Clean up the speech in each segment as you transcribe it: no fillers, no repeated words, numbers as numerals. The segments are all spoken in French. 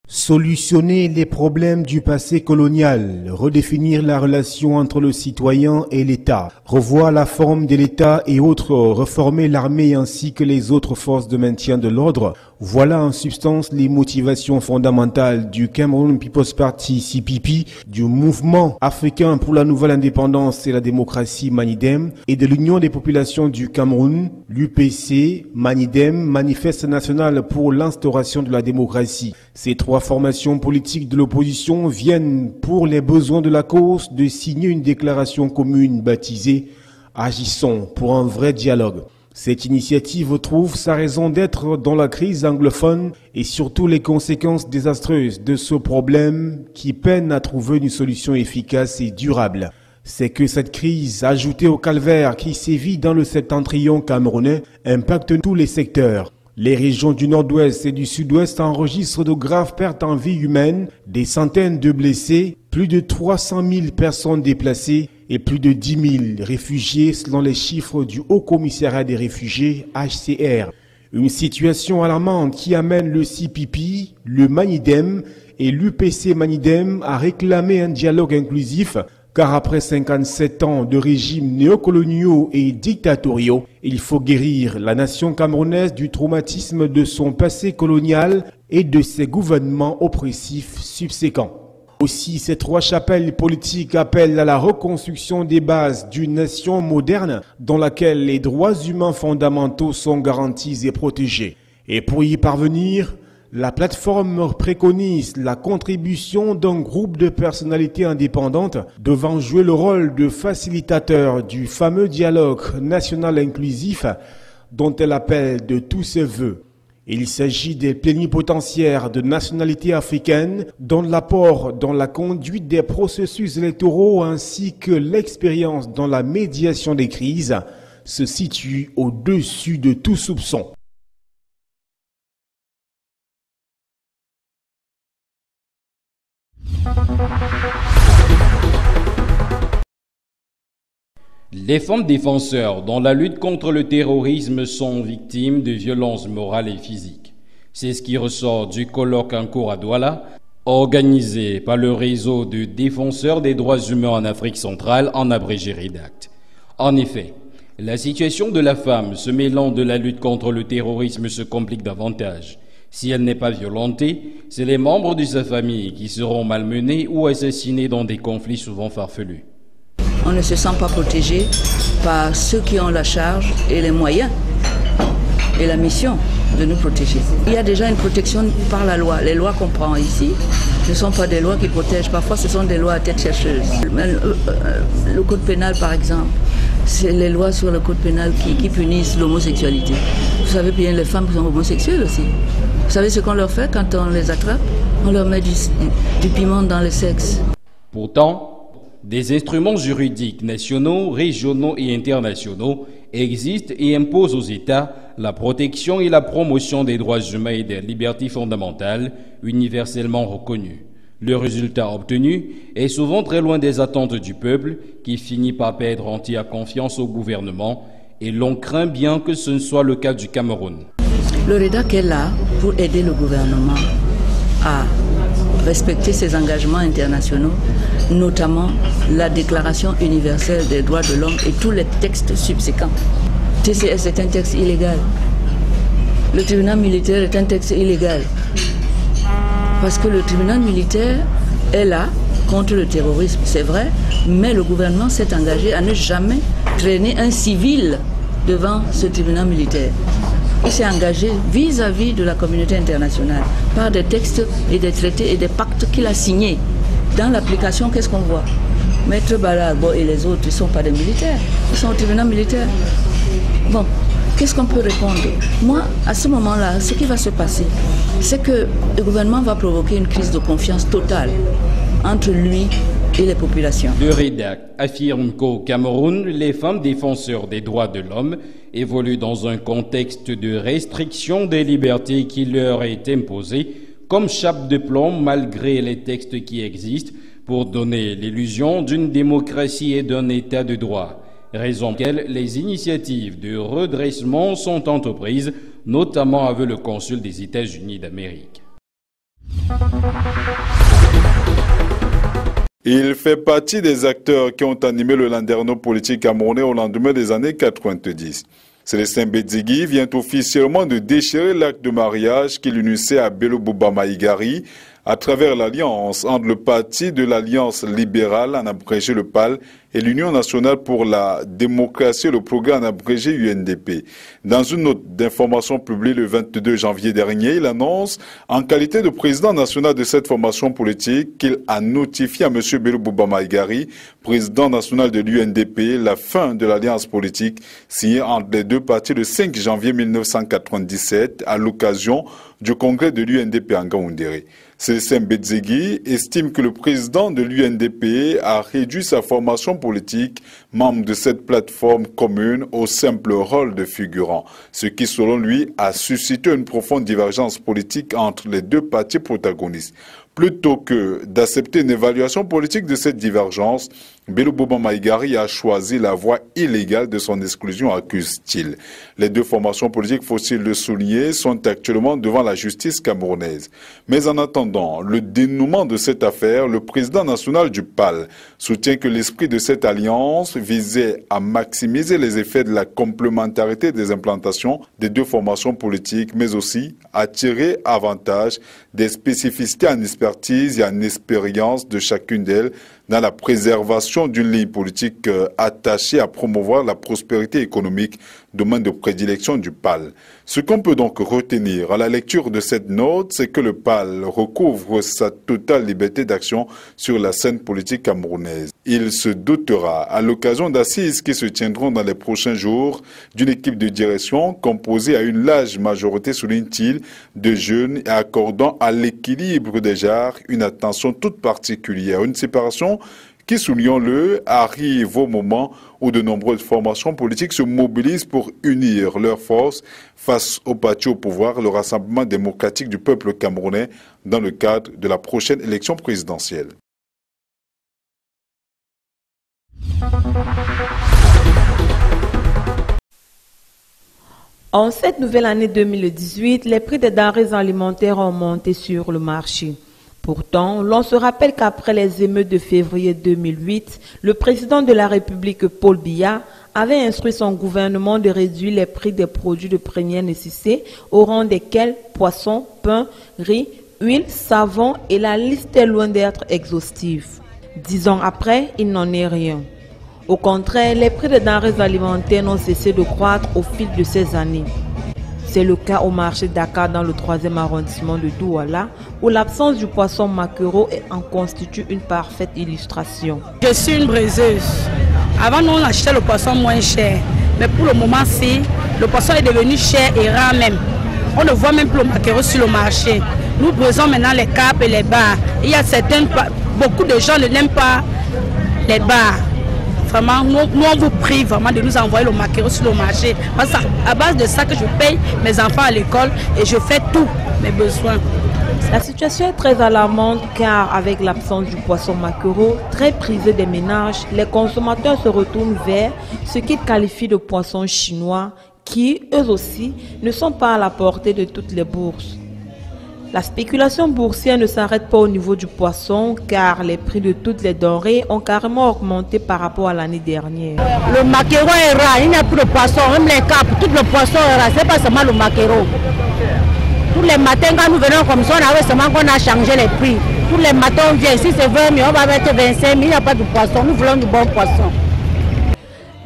Solutionner les problèmes du passé colonial, redéfinir la relation entre le citoyen et l'État, revoir la forme de l'État et autres, reformer l'armée ainsi que les autres forces de maintien de l'ordre. Voilà en substance les motivations fondamentales du Cameroon People's Party CPP, du Mouvement africain pour la nouvelle indépendance et la démocratie Manidem et de l'Union des populations du Cameroun, l'UPC, Manidem, Manifeste national pour l'instauration de la démocratie. Ces trois formations politiques de l'opposition viennent, pour les besoins de la cause, de signer une déclaration commune baptisée « Agissons pour un vrai dialogue ». Cette initiative trouve sa raison d'être dans la crise anglophone et surtout les conséquences désastreuses de ce problème qui peine à trouver une solution efficace et durable. C'est que cette crise, ajoutée au calvaire qui sévit dans le septentrion camerounais, impacte tous les secteurs. Les régions du nord-ouest et du sud-ouest enregistrent de graves pertes en vie humaine, des centaines de blessés, plus de 300 000 personnes déplacées et plus de 10 000 réfugiés selon les chiffres du Haut Commissariat des réfugiés HCR. Une situation alarmante qui amène le CPP, le Manidem et l'UPC Manidem à réclamer un dialogue inclusif, car après 57 ans de régimes néocoloniaux et dictatoriaux, il faut guérir la nation camerounaise du traumatisme de son passé colonial et de ses gouvernements oppressifs subséquents. Aussi, ces trois chapelles politiques appellent à la reconstruction des bases d'une nation moderne dans laquelle les droits humains fondamentaux sont garantis et protégés. Et pour y parvenir, la plateforme préconise la contribution d'un groupe de personnalités indépendantes devant jouer le rôle de facilitateur du fameux dialogue national inclusif dont elle appelle de tous ses vœux. Il s'agit des plénipotentiaires de nationalité africaine dont l'apport dans la conduite des processus électoraux ainsi que l'expérience dans la médiation des crises se situent au-dessus de tout soupçon. Les femmes défenseurs dans la lutte contre le terrorisme sont victimes de violences morales et physiques. C'est ce qui ressort du colloque en cours à Douala, organisé par le réseau de défenseurs des droits humains en Afrique centrale, en abrégé REDACT. En effet, la situation de la femme se mêlant de la lutte contre le terrorisme se complique davantage. Si elle n'est pas violentée, c'est les membres de sa famille qui seront malmenés ou assassinés dans des conflits souvent farfelus. On ne se sent pas protégé par ceux qui ont la charge et les moyens et la mission de nous protéger. Il y a déjà une protection par la loi. Les lois qu'on prend ici ne sont pas des lois qui protègent. Parfois, ce sont des lois à tête chercheuse. Le code pénal, par exemple, c'est les lois sur le code pénal qui punissent l'homosexualité. Vous savez bien, les femmes sont homosexuelles aussi. Vous savez ce qu'on leur fait quand on les attrape? On leur met du piment dans le sexe. Pourtant, des instruments juridiques nationaux, régionaux et internationaux existent et imposent aux États la protection et la promotion des droits humains et des libertés fondamentales universellement reconnues. Le résultat obtenu est souvent très loin des attentes du peuple qui finit par perdre entière confiance au gouvernement et l'on craint bien que ce ne soit le cas du Cameroun. Le REDAC est là pour aider le gouvernement à respecter ses engagements internationaux, notamment la Déclaration universelle des droits de l'homme et tous les textes subséquents. TCS est un texte illégal. Le tribunal militaire est un texte illégal. Parce que le tribunal militaire est là contre le terrorisme, c'est vrai, mais le gouvernement s'est engagé à ne jamais traîner un civil devant ce tribunal militaire. Il s'est engagé vis-à-vis de la communauté internationale par des textes et des traités et des pactes qu'il a signés. Dans l'application, qu'est-ce qu'on voit? Maître Balagbo et les autres, ils ne sont pas des militaires, ils sont au tribunal militaire. Bon, qu'est-ce qu'on peut répondre? Moi, à ce moment-là, ce qui va se passer, c'est que le gouvernement va provoquer une crise de confiance totale entre lui et les populations. Le REDAC affirme qu'au Cameroun, les femmes défenseurs des droits de l'homme évoluent dans un contexte de restriction des libertés qui leur est imposé comme chape de plomb malgré les textes qui existent pour donner l'illusion d'une démocratie et d'un état de droit. Raison pour laquelle les initiatives de redressement sont entreprises, notamment avec le consul des États-Unis d'Amérique. Il fait partie des acteurs qui ont animé le landerneau politique camerounais au lendemain des années 90. Célestin Bedzegui vient officiellement de déchirer l'acte de mariage qu'il unissait à Bello Bouba Maïgari à travers l'alliance entre le parti de l'Alliance libérale, en abrégé le PAL, et l'Union nationale pour la démocratie et le progrès, en abrégé UNDP. Dans une note d'information publiée le 22 janvier dernier, il annonce, en qualité de président national de cette formation politique, qu'il a notifié à M. Bello Bouba Maïgari, président national de l'UNDP, la fin de l'alliance politique signée entre les deux partis le 5 janvier 1997 à l'occasion du congrès de l'UNDP en Ngaoundéré. Célestin Bedzegui estime que le président de l'UNDP a réduit sa formation politique, membre de cette plateforme commune, au simple rôle de figurant, ce qui selon lui a suscité une profonde divergence politique entre les deux partis protagonistes. Plutôt que d'accepter une évaluation politique de cette divergence, Bello Bouba Maïgari a choisi la voie illégale de son exclusion, accuse-t-il. Les deux formations politiques, faut-il le souligner, sont actuellement devant la justice camerounaise. Mais en attendant le dénouement de cette affaire, le président national du PAL soutient que l'esprit de cette alliance visait à maximiser les effets de la complémentarité des implantations des deux formations politiques, mais aussi à tirer avantage des spécificités en expertise et en expérience de chacune d'elles dans la préservation d'une ligne politique attachée à promouvoir la prospérité économique, domaine de prédilection du PAL. Ce qu'on peut donc retenir à la lecture de cette note, c'est que le PAL recouvre sa totale liberté d'action sur la scène politique camerounaise. Il se dotera, à l'occasion d'assises qui se tiendront dans les prochains jours, d'une équipe de direction composée à une large majorité, souligne-t-il, de jeunes et accordant à l'équilibre des genres une attention toute particulière. Une séparation qui, soulignons-le, arrive au moment où de nombreuses formations politiques se mobilisent pour unir leurs forces face au parti au pouvoir, le Rassemblement démocratique du peuple camerounais, dans le cadre de la prochaine élection présidentielle. En cette nouvelle année 2018, les prix des denrées alimentaires ont monté sur le marché. Pourtant, l'on se rappelle qu'après les émeutes de février 2008, le président de la République, Paul Biya, avait instruit son gouvernement de réduire les prix des produits de première nécessité, au rang desquels poissons, pain, riz, huile, savon, et la liste est loin d'être exhaustive. 10 ans après, il n'en est rien. Au contraire, les prix des denrées alimentaires n'ont cessé de croître au fil de ces années. C'est le cas au marché Dakar dans le 3e arrondissement de Douala, où l'absence du poisson maquereau en constitue une parfaite illustration. Je suis une braiseuse. Avant, nous, on achetait le poisson moins cher. Mais pour le moment-ci, le poisson est devenu cher et rare même. On ne voit même plus le maquereau sur le marché. Nous braisons maintenant les carpes et les bars. Il y a beaucoup de gens ne n'aiment pas les bars. Vraiment, nous on vous prie vraiment de nous envoyer le maquereau sur le marché. Parce que c'est à base de ça que je paye mes enfants à l'école et je fais tous mes besoins. La situation est très alarmante car avec l'absence du poisson maquereau, très prisé des ménages, les consommateurs se retournent vers ce qu'ils qualifient de poissons chinois qui, eux aussi, ne sont pas à la portée de toutes les bourses. La spéculation boursière ne s'arrête pas au niveau du poisson car les prix de toutes les denrées ont carrément augmenté par rapport à l'année dernière. Le maquereau est rare, il n'y a plus de poisson, même les carpes, tout le poisson est rare, c'est pas seulement le maquereau. Tous les matins quand nous venons comme ça, on avait seulement qu'on a changé les prix. Tous les matins on vient, si c'est 20 000, on va mettre 25 000, il n'y a pas de poisson, nous voulons du bon poisson.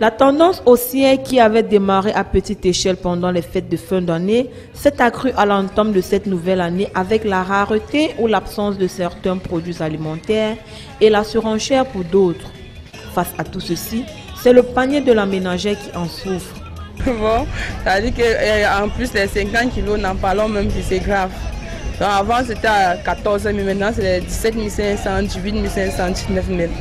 La tendance haussière qui avait démarré à petite échelle pendant les fêtes de fin d'année s'est accrue à l'entame de cette nouvelle année avec la rareté ou l'absence de certains produits alimentaires et la surenchère pour d'autres. Face à tout ceci, c'est le panier de la ménagère qui en souffre. Bon, ça veut dire qu'en plus les 50 kilos, n'en parlons même plus, c'est grave. Donc avant c'était à 14 000, maintenant c'est 17 500, 18 500, 19 000.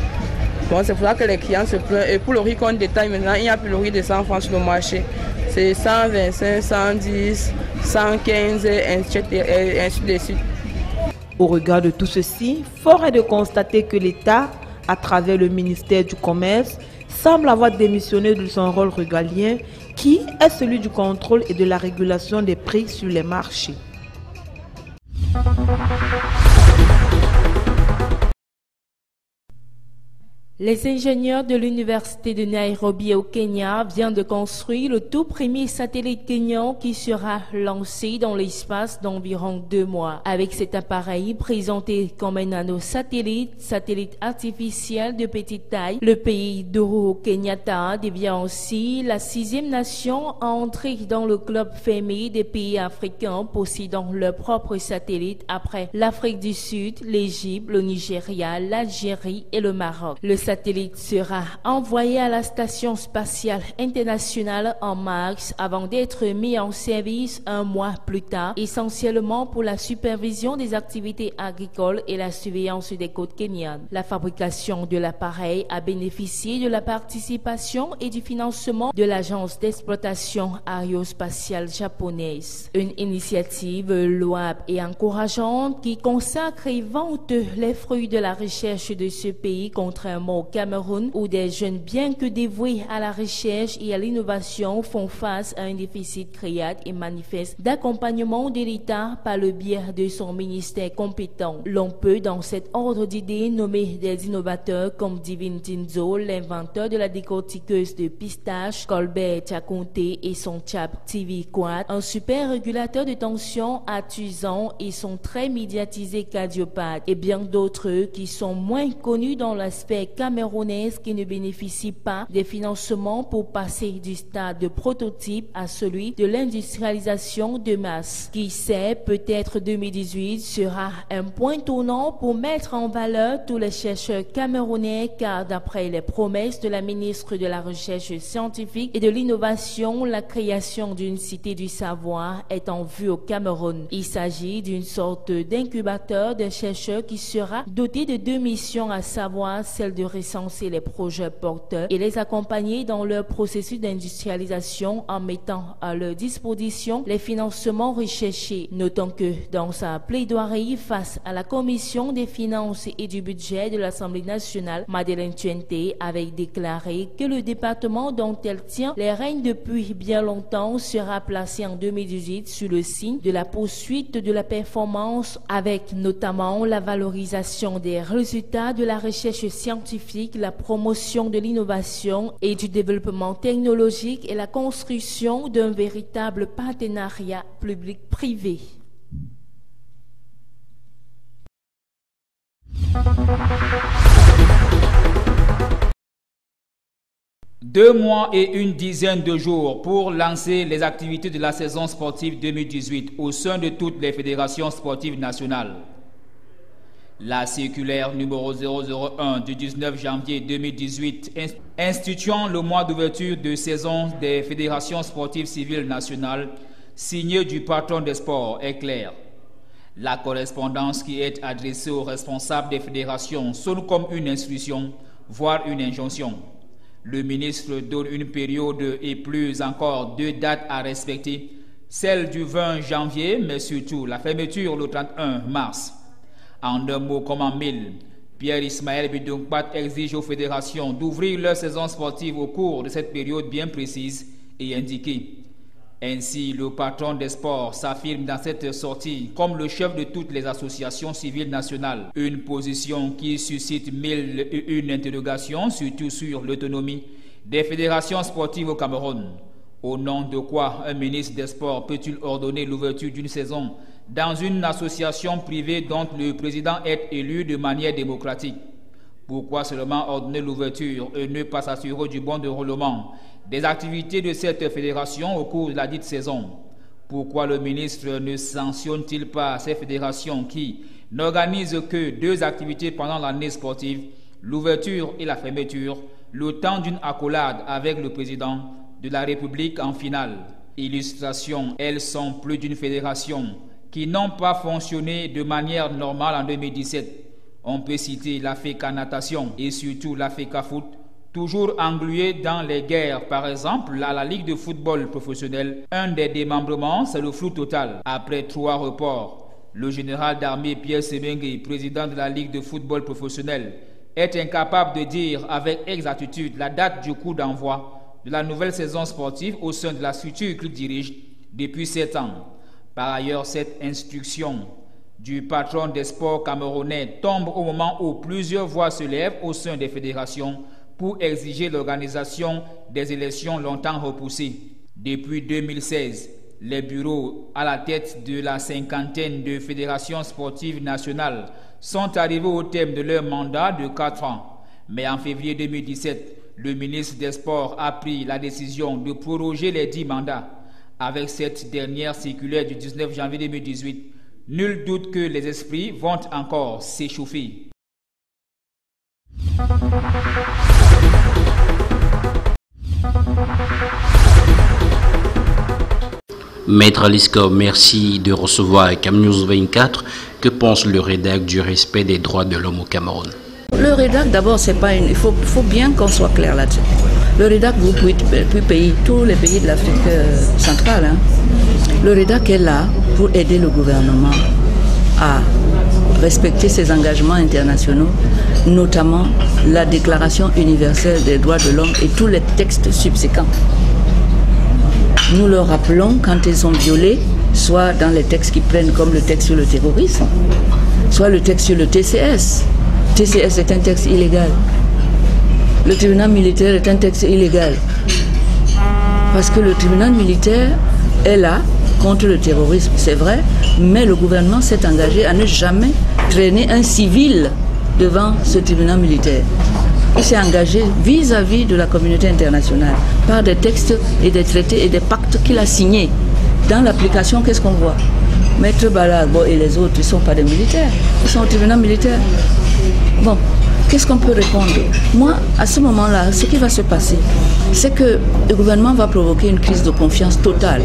Bon, c'est pour ça que les clients se plaignent. Et pour le riz qu'on détaille maintenant, il n'y a plus le riz de 100 francs sur le marché. C'est 125, 110, 115 et ainsi de suite. Au regard de tout ceci, fort est de constater que l'État, à travers le ministère du Commerce, semble avoir démissionné de son rôle régalien qui est celui du contrôle et de la régulation des prix sur les marchés. Les ingénieurs de l'université de Nairobi au Kenya viennent de construire le tout premier satellite kenyan qui sera lancé dans l'espace d'environ 2 mois. Avec cet appareil présenté comme un satellite artificiel de petite taille, le pays d'Uhuru Kenyatta devient aussi la 6e nation à entrer dans le club fermé des pays africains possédant leur propre satellite après l'Afrique du Sud, l'Égypte, le Nigeria, l'Algérie et le Maroc. Le satellite sera envoyé à la Station spatiale internationale en mars avant d'être mis en service 1 mois plus tard, essentiellement pour la supervision des activités agricoles et la surveillance des côtes kenyanes. La fabrication de l'appareil a bénéficié de la participation et du financement de l'agence d'exploitation aérospatiale japonaise. Une initiative louable et encourageante qui consacre et vante les fruits de la recherche de ce pays, contrairement au Cameroun, où des jeunes bien que dévoués à la recherche et à l'innovation font face à un déficit criard et manifeste d'accompagnement de l'État par le biais de son ministère compétent. L'on peut dans cet ordre d'idées nommer des innovateurs comme Divine Tinzo, l'inventeur de la décortiqueuse de pistache, Colbert Chakonte et son chap TV Quad, un super régulateur de tension à Tuzan et son très médiatisé cardiopathe, et bien d'autres qui sont moins connus dans l'aspect camerounaise qui ne bénéficie pas des financements pour passer du stade de prototype à celui de l'industrialisation de masse. Qui sait, peut-être 2018 sera un point tournant pour mettre en valeur tous les chercheurs camerounais, car d'après les promesses de la ministre de la Recherche scientifique et de l'innovation, la création d'une cité du savoir est en vue au Cameroun. Il s'agit d'une sorte d'incubateur de chercheurs qui sera doté de 2 missions, à savoir celle de recenser les projets porteurs et les accompagner dans leur processus d'industrialisation en mettant à leur disposition les financements recherchés. Notons que dans sa plaidoirie face à la Commission des finances et du budget de l'Assemblée nationale, Madeleine Tuente avait déclaré que le département dont elle tient les rênes depuis bien longtemps sera placé en 2018 sur le signe de la poursuite de la performance, avec notamment la valorisation des résultats de la recherche scientifique, la promotion de l'innovation et du développement technologique et la construction d'un véritable partenariat public-privé. Deux mois et une dizaine de jours pour lancer les activités de la saison sportive 2018 au sein de toutes les fédérations sportives nationales. La circulaire numéro 001 du 19 janvier 2018 instituant le mois d'ouverture de saison des fédérations sportives civiles nationales, signée du patron des sports, est claire. La correspondance qui est adressée aux responsables des fédérations sonne comme une instruction, voire une injonction. Le ministre donne une période et plus encore 2 dates à respecter, celle du 20 janvier, mais surtout la fermeture le 31 mars. En un mot comme en mille, Pierre Ismaël Bidounkpat exige aux fédérations d'ouvrir leur saison sportive au cours de cette période bien précise et indiquée. Ainsi, le patron des sports s'affirme dans cette sortie comme le chef de toutes les associations civiles nationales. Une position qui suscite 1001 interrogations, surtout sur l'autonomie des fédérations sportives au Cameroun. Au nom de quoi un ministre des Sports peut-il ordonner l'ouverture d'une saison dans une association privée dont le président est élu de manière démocratique? Pourquoi seulement ordonner l'ouverture et ne pas s'assurer du bon déroulement des activités de cette fédération au cours de la dite saison? Pourquoi le ministre ne sanctionne-t-il pas ces fédérations qui n'organisent que 2 activités pendant l'année sportive, l'ouverture et la fermeture, le temps d'une accolade avec le président de la République en finale? Illustration, elles sont plus d'une fédération qui n'ont pas fonctionné de manière normale en 2017. On peut citer la FECA Natation et surtout la FECA Foot, toujours engluée dans les guerres. Par exemple, à la Ligue de football professionnel, un des démembrements, c'est le flou total. Après 3 reports, le général d'armée Pierre Semengue, président de la Ligue de football professionnel, est incapable de dire avec exactitude la date du coup d'envoi de la nouvelle saison sportive au sein de la structure qu'il dirige depuis 7 ans. Par ailleurs, cette instruction du patron des sports camerounais tombe au moment où plusieurs voix se lèvent au sein des fédérations pour exiger l'organisation des élections longtemps repoussées. Depuis 2016, les bureaux à la tête de la 50aine de fédérations sportives nationales sont arrivés au terme de leur mandat de 4 ans. Mais en février 2017, le ministre des Sports a pris la décision de proroger les 10 mandats. Avec cette dernière circulaire du 19 janvier 2018, nul doute que les esprits vont encore s'échauffer. Maître Lisko, merci de recevoir Cam News 24. Que pense le rédac du respect des droits de l'homme au Cameroun? Le rédac, d'abord, c'est pas une... Il faut bien qu'on soit clair là-dessus. Le rédac, vous pouvez payer tous les pays de l'Afrique centrale. Hein. Le rédac est là pour aider le gouvernement à respecter ses engagements internationaux, notamment la Déclaration universelle des droits de l'homme et tous les textes subséquents. Nous le rappelons quand ils sont violés, soit dans les textes qui prennent comme le texte sur le terrorisme, soit le texte sur le TCS. TCS est un texte illégal. Le tribunal militaire est un texte illégal. Parce que le tribunal militaire est là contre le terrorisme, c'est vrai, mais le gouvernement s'est engagé à ne jamais traîner un civil devant ce tribunal militaire. Il s'est engagé vis-à-vis de la communauté internationale par des textes et des traités et des pactes qu'il a signés. Dans l'application, qu'est-ce qu'on voit? Maître Balagbo et les autres, ils ne sont pas des militaires, ils sont au tribunal militaire. Bon, qu'est-ce qu'on peut répondre? Moi, à ce moment-là, ce qui va se passer, c'est que le gouvernement va provoquer une crise de confiance totale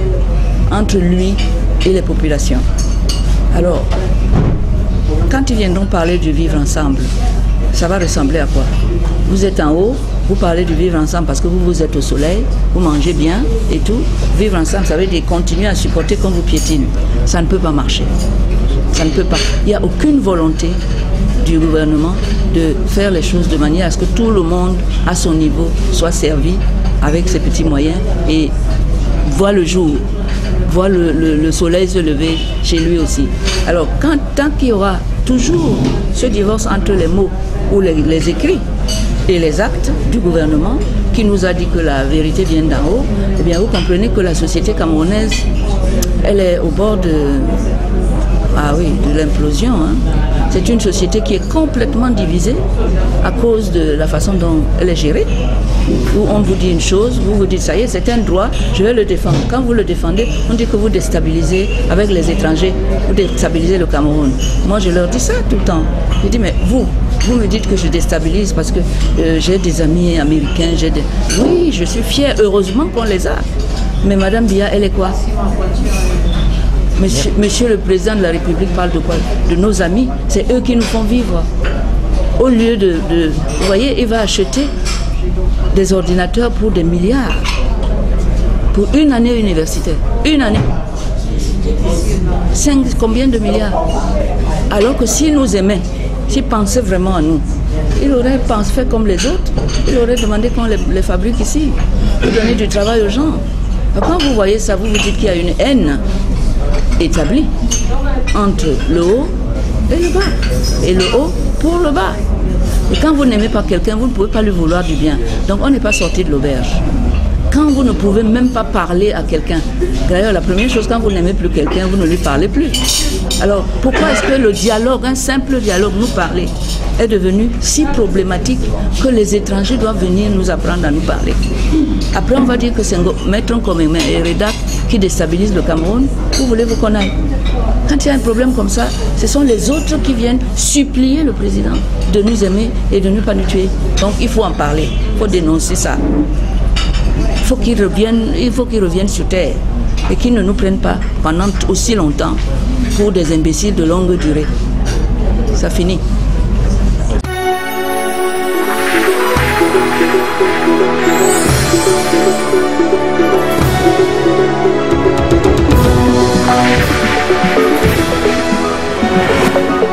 entre lui et les populations. Alors, quand ils viendront parler du vivre ensemble, ça va ressembler à quoi? Vous êtes en haut, vous parlez du vivre ensemble parce que vous êtes au soleil, vous mangez bien et tout. Vivre ensemble, ça veut dire continuer à supporter comme vous piétinez. Ça ne peut pas marcher. Ça ne peut pas. Il n'y a aucune volonté du gouvernement de faire les choses de manière à ce que tout le monde, à son niveau, soit servi avec ses petits moyens et voit le jour, voit le soleil se lever chez lui aussi. Alors, tant qu'il y aura toujours ce divorce entre les mots ou les écrits et les actes du gouvernement qui nous a dit que la vérité vient d'en haut, eh bien vous comprenez que la société camerounaise, elle est au bord de l'implosion. Hein. C'est une société qui est complètement divisée à cause de la façon dont elle est gérée. Où on vous dit une chose, vous vous dites ça y est, c'est un droit, je vais le défendre. Quand vous le défendez, on dit que vous déstabilisez avec les étrangers, vous déstabilisez le Cameroun. Moi je leur dis ça tout le temps. Je dis mais vous me dites que je déstabilise parce que j'ai des amis américains, Oui, je suis fière, heureusement qu'on les a. Mais Madame Biya, elle est quoi? Monsieur le Président de la République parle de quoi? De nos amis, c'est eux qui nous font vivre. Au lieu vous voyez, il va acheter des ordinateurs pour des milliards. Pour une année universitaire. Une année. Combien de milliards? Alors que s'il nous aimait, s'il pensait vraiment à nous, il aurait fait comme les autres. Il aurait demandé qu'on les fabrique ici. Pour donner du travail aux gens. Alors quand vous voyez ça, vous vous dites qu'il y a une haine établie entre le haut et le bas. Et le haut pour le bas. Et quand vous n'aimez pas quelqu'un, vous ne pouvez pas lui vouloir du bien. Donc on n'est pas sorti de l'auberge. Quand vous ne pouvez même pas parler à quelqu'un, d'ailleurs la première chose, quand vous n'aimez plus quelqu'un, vous ne lui parlez plus. Alors pourquoi est-ce que le dialogue, un simple dialogue, nous parler, est devenu si problématique que les étrangers doivent venir nous apprendre à nous parler? Après on va dire que c'est Maître Nkomeme et Redac qui déstabilisent le Cameroun. Où voulez-vous qu'on aille? Quand il y a un problème comme ça, ce sont les autres qui viennent supplier le président de nous aimer et de ne pas nous tuer. Donc il faut en parler, il faut dénoncer ça. Il faut qu'ils reviennent sur terre et qu'ils ne nous prennent pas pendant aussi longtemps pour des imbéciles de longue durée. Ça finit. Afrique.